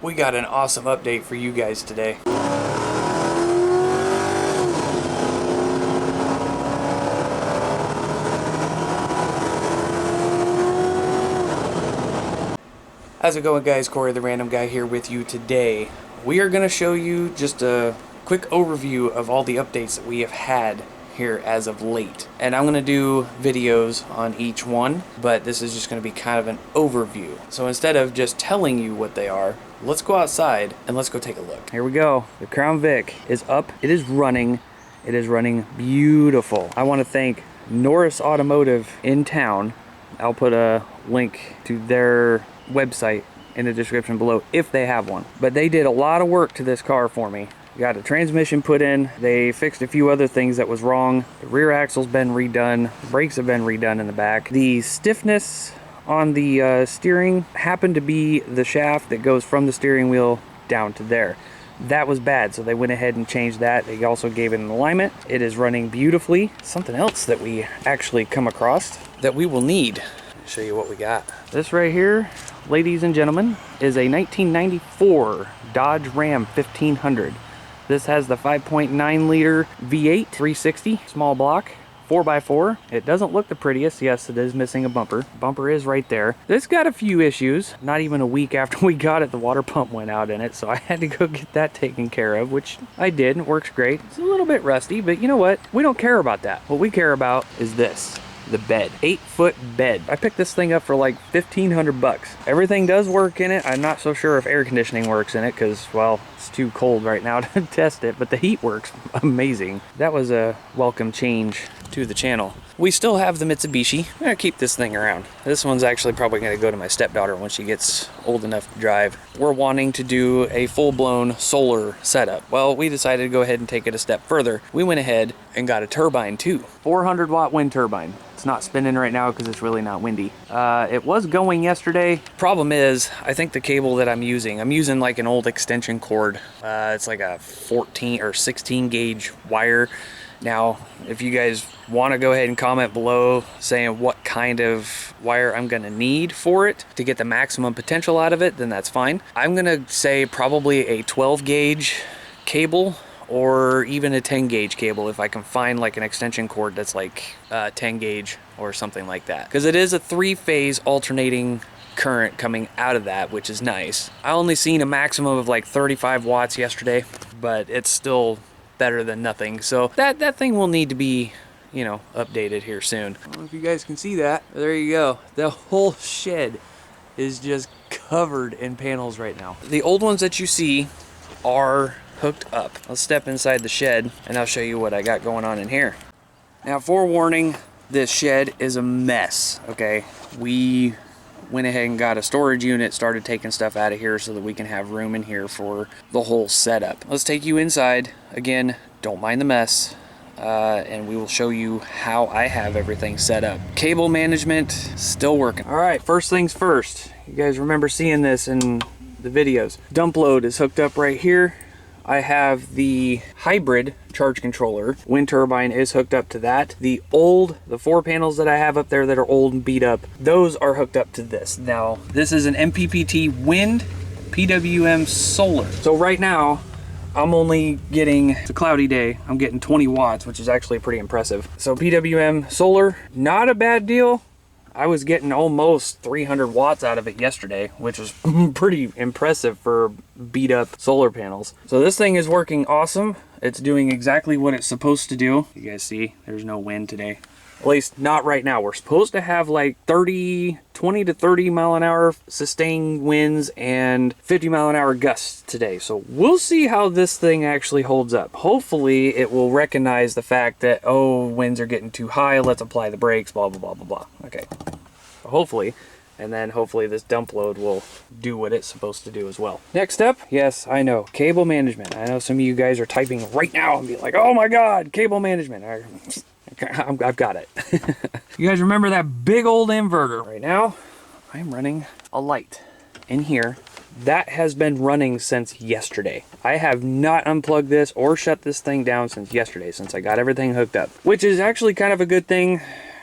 We got an awesome update for you guys today. How's it going, guys? Corey the Random Guy here with you today. We are going to show you just a quick overview of all the updates that we have had here as of late. And I'm going to do videos on each one, but this is just going to be kind of an overview. So instead of just telling you what they are, let's go outside and let's go take a look. Here we go. The Crown Vic is up. It is running. It is running beautiful. I want to thank Norris Automotive in town. I'll put a link to their website in the description below if they have one. But they did a lot of work to this car for me. Got a transmission put in. They fixed a few other things that was wrong. The rear axle's been redone. The brakes have been redone in the back. The stiffness on the steering happened to be the shaft that goes from the steering wheel down to there. That was bad, so they went ahead and changed that. They also gave it an alignment. It is running beautifully. Something else that we actually come across that we will need. I'll show you what we got. This right here, ladies and gentlemen, is a 1994 Dodge Ram 1500. This has the 5.9 liter V8 360 small block 4x4. It doesn't look the prettiest. Yes, it is missing a bumper. Bumper is right there. This got a few issues. Not even a week after we got it, the water pump went out in it, so I had to go get that taken care of, which I did. It works great. It's a little bit rusty, but you know what? We don't care about that. What we care about is this. The bed. 8-foot bed. I picked this thing up for like 1,500 bucks. Everything does work in it. I'm not so sure if air conditioning works in it because, well, it's too cold right now to test it, but the heat works amazing. That was a welcome change to the channel. We still have the Mitsubishi. I'm gonna keep this thing around. This one's actually probably gonna go to my stepdaughter when she gets old enough to drive. We're wanting to do a full-blown solar setup. Well, we decided to go ahead and take it a step further. We went ahead and got a turbine too. 400-watt wind turbine. It's not spinning right now because it's really not windy. It was going yesterday. Problem is, I think the cable that I'm using like an old extension cord. It's like a 14 or 16 gauge wire. Now, if you guys want to go ahead and comment below saying what kind of wire I'm going to need for it to get the maximum potential out of it, then that's fine. I'm going to say probably a 12 gauge cable or even a 10 gauge cable if I can find like an extension cord that's like 10 gauge or something like that. Because it is a 3-phase alternating current coming out of that, which is nice. I only seen a maximum of like 35 watts yesterday, but it's still better than nothing. So that thing will need to be, you know, updated here soon. I don't know if you guys can see that. There you go. The whole shed is just covered in panels right now. The old ones that you see are hooked up. Let's step inside the shed and I'll show you what I got going on in here. Now, forewarning, this shed is a mess, okay? We went ahead and got a storage unit, started taking stuff out of here so that we can have room in here for the whole setup. Let's take you inside. Again, don't mind the mess, and we will show you how I have everything set up. Cable management, still working. All right, first things first. You guys remember seeing this in the videos. Dump load is hooked up right here. I have the hybrid charge controller. Wind turbine is hooked up to that. The 4 panels that I have up there that are old and beat up, those are hooked up to this. Now, this is an MPPT wind PWM solar. So right now, I'm only getting, it's a cloudy day, I'm getting 20 watts, which is actually pretty impressive. So PWM solar, not a bad deal. I was getting almost 300 watts out of it yesterday, which was pretty impressive for beat up solar panels. So this thing is working awesome. It's doing exactly what it's supposed to do. You guys see, there's no wind today. At least not right now. We're supposed to have like 20 to 30 mile an hour sustained winds and 50 mile an hour gusts today. So we'll see how this thing actually holds up. Hopefully it will recognize the fact that, oh, winds are getting too high, let's apply the brakes, blah, blah, blah, blah, blah. Okay, hopefully. And then hopefully this dump load will do what it's supposed to do as well. Next up, yes, I know, cable management. I know some of you guys are typing right now and be like, oh my God, cable management. I've got it. You guys remember that big old inverter? Right now, I'm running a light in here. That has been running since yesterday. I have not unplugged this or shut this thing down since yesterday, since I got everything hooked up. Which is actually kind of a good thing,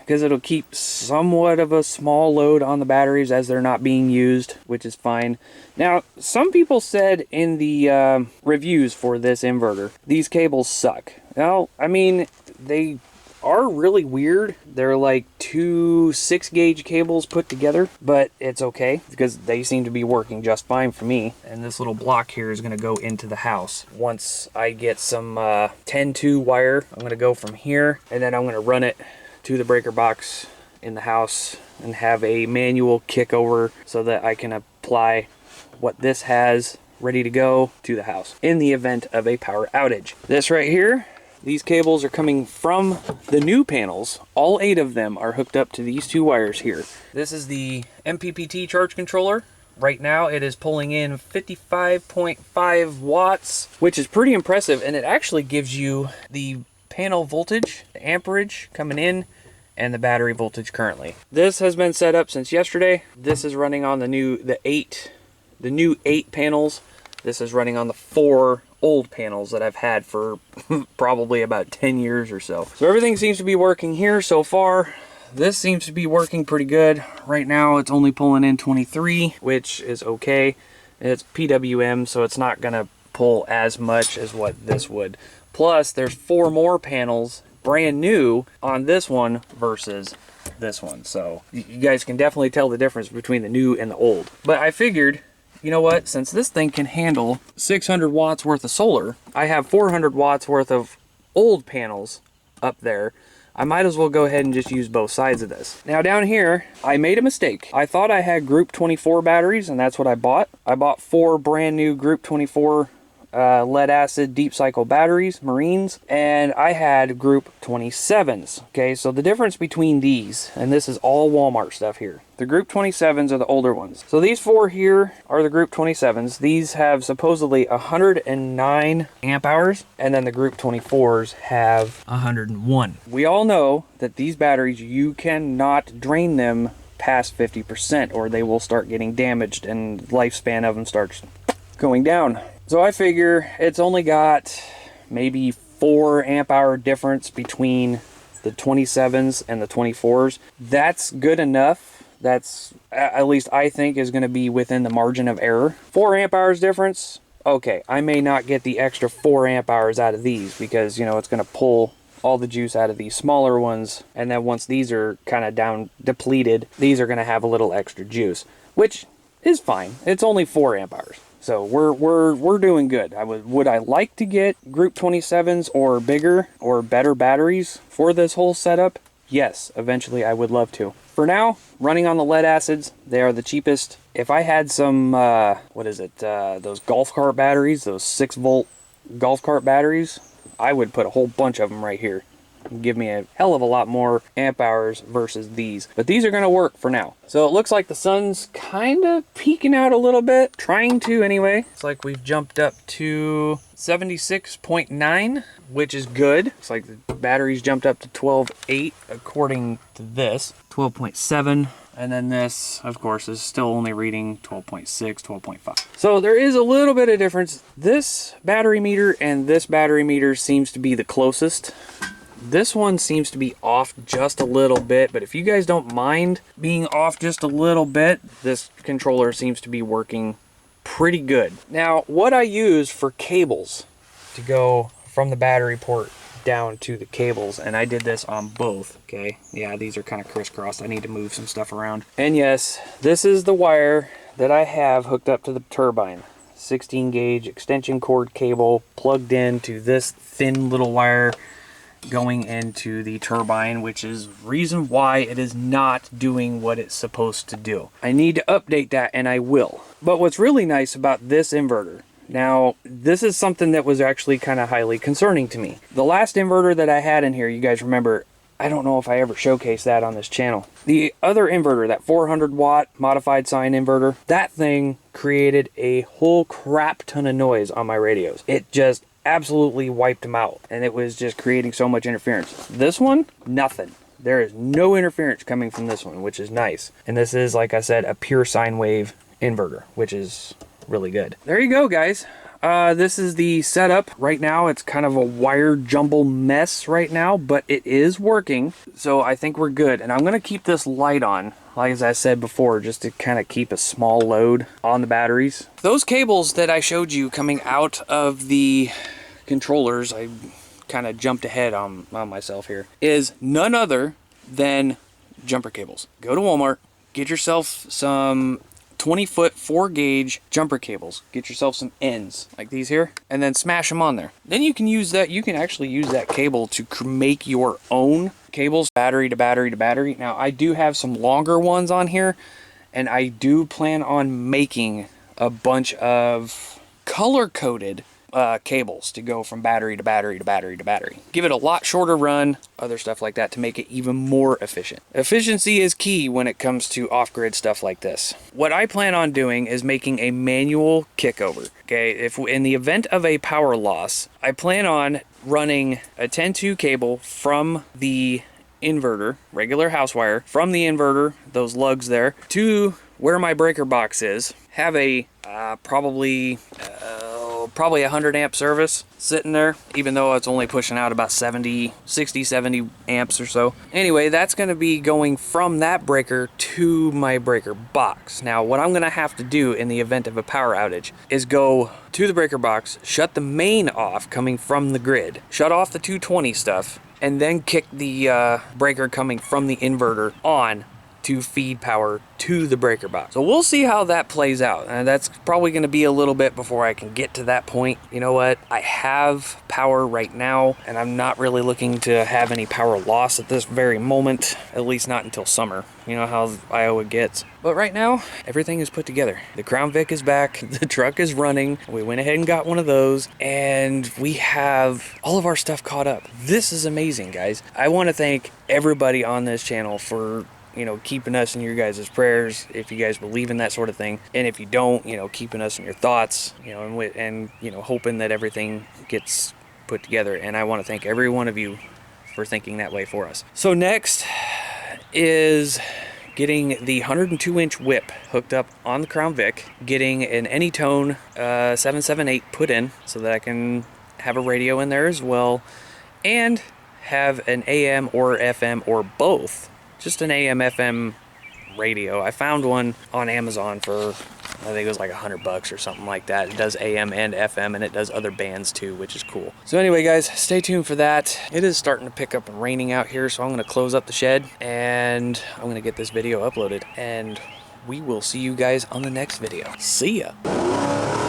because it'll keep somewhat of a small load on the batteries as they're not being used, which is fine. Now, some people said in the reviews for this inverter, these cables suck. Well, I mean, they are really weird. They're like two 6-gauge cables put together, but it's okay because they seem to be working just fine for me. And this little block here is going to go into the house. Once I get some 10-2 wire, I'm going to go from here, and then I'm going to run it to the breaker box in the house and have a manual kick over so that I can apply what this has ready to go to the house in the event of a power outage. This right here, these cables are coming from the new panels. All 8 of them are hooked up to these 2 wires here. This is the MPPT charge controller. Right now it is pulling in 55.5 watts, which is pretty impressive, and it actually gives you the panel voltage, the amperage coming in, and the battery voltage currently. This has been set up since yesterday. This is running on the new 8 panels. This is running on the 4 old panels that I've had for probably about 10 years or so. So everything seems to be working here so far. This seems to be working pretty good. Right now it's only pulling in 23, which is okay. It's PWM, so it's not gonna pull as much as what this would. Plus, there's 4 more panels brand new on this one versus this one. So you guys can definitely tell the difference between the new and the old. But I figured, you know what, since this thing can handle 600 watts worth of solar, I have 400 watts worth of old panels up there. I might as well go ahead and just use both sides of this. Now down here, I made a mistake. I thought I had Group 24 batteries, and that's what I bought. I bought 4 brand new Group 24 lead acid deep cycle batteries, Marines, and I had Group 27s. Okay, so the difference between these, and this is all Walmart stuff here, the Group 27s are the older ones. So these 4 here are the Group 27s. These have supposedly 109 amp hours, and then the Group 24s have 101. We all know that these batteries, you cannot drain them past 50% or they will start getting damaged and lifespan of them starts going down. So I figure it's only got maybe 4 amp hour difference between the 27s and the 24s. That's good enough. That's, at least I think, is going to be within the margin of error. 4 amp hours difference. Okay, I may not get the extra 4 amp hours out of these because, you know, it's going to pull all the juice out of these smaller ones. And then once these are kind of down depleted, these are going to have a little extra juice, which is fine. It's only 4 amp hours. So we're doing good. Would I like to get Group 27s or bigger or better batteries for this whole setup? Yes, eventually I would love to. For now, running on the lead acids, they are the cheapest. If I had some, those golf cart batteries, those 6-volt golf cart batteries, I would put a whole bunch of them right here. Give me a hell of a lot more amp hours versus these, but these are going to work for now. So it looks like the sun's kind of peeking out a little bit, trying to anyway. It's like we've jumped up to 76.9, which is good. It's like the batteries jumped up to 12.8 according to this, 12.7. And then this, of course, is still only reading 12.6, 12.5. So there is a little bit of difference. This battery meter and this battery meter seems to be the closest. This one seems to be off just a little bit, but if you guys don't mind being off just a little bit, this controller seems to be working pretty good. Now, what I use for cables to go from the battery port down to the cables, and I did this on both, okay? Yeah, these are kind of crisscrossed. I need to move some stuff around. And yes, this is the wire that I have hooked up to the turbine. 16 gauge extension cord cable plugged into this thin little wire going into the turbine, which is reason why it is not doing what it's supposed to do. I need to update that, and I will. But what's really nice about this inverter, now this is something that was actually kind of highly concerning to me. The last inverter that I had in here, you guys remember, I don't know if I ever showcased that on this channel. The other inverter, that 400 watt modified sine inverter, that thing created a whole crap ton of noise on my radios. It just absolutely wiped them out, and it was just creating so much interference. This one, nothing. There is no interference coming from this one, which is nice. And this is, like I said, a pure sine wave inverter, which is really good. There you go, guys. This is the setup. Right now, it's kind of a wire jumble mess right now, but it is working. So I think we're good. And I'm going to keep this light on, like as I said before, just to kind of keep a small load on the batteries. Those cables that I showed you coming out of the controllers, I kind of jumped ahead on myself here, is none other than jumper cables. Go to Walmart, get yourself some 20-foot 4-gauge jumper cables. Get yourself some ends like these here, and then smash them on there. Then you can use that. You can actually use that cable to make your own cables, battery to battery to battery. Now, I do have some longer ones on here, and I do plan on making a bunch of color-coded cables to go from battery to battery to battery to battery. Give it a lot shorter run, other stuff like that to make it even more efficient. Efficiency is key when it comes to off-grid stuff like this. What I plan on doing is making a manual kickover. Okay, if in the event of a power loss, I plan on running a 10-2 cable from the inverter, regular house wire, from the inverter, those lugs there, to where my breaker box is. Have a probably 100 amp service sitting there, even though it's only pushing out about 70 amps or so. Anyway, that's going to be going from that breaker to my breaker box. Now, what I'm going to have to do in the event of a power outage is go to the breaker box, shut the main off coming from the grid, shut off the 220 stuff, and then kick the breaker coming from the inverter on to feed power to the breaker box. So we'll see how that plays out. And that's probably going to be a little bit before I can get to that point. You know what? I have power right now, and I'm not really looking to have any power loss at this very moment, at least not until summer. You know how Iowa gets. But right now, everything is put together. The Crown Vic is back. The truck is running. We went ahead and got one of those, and we have all of our stuff caught up. This is amazing, guys. I want to thank everybody on this channel for, you know, keeping us in your guys' prayers, if you guys believe in that sort of thing. And if you don't, you know, keeping us in your thoughts, you know, and you know, hoping that everything gets put together. And I want to thank every one of you for thinking that way for us. So next is getting the 102-inch whip hooked up on the Crown Vic, getting an Anytone 778 put in so that I can have a radio in there as well, and have an AM or FM or both. Just an AM FM radio. I found one on Amazon for, I think it was like $100 or something like that. It does AM and FM, and it does other bands too, which is cool. So anyway, guys, stay tuned for that. It is starting to pick up and raining out here, so I'm going to close up the shed and I'm going to get this video uploaded, and we will see you guys on the next video. See ya.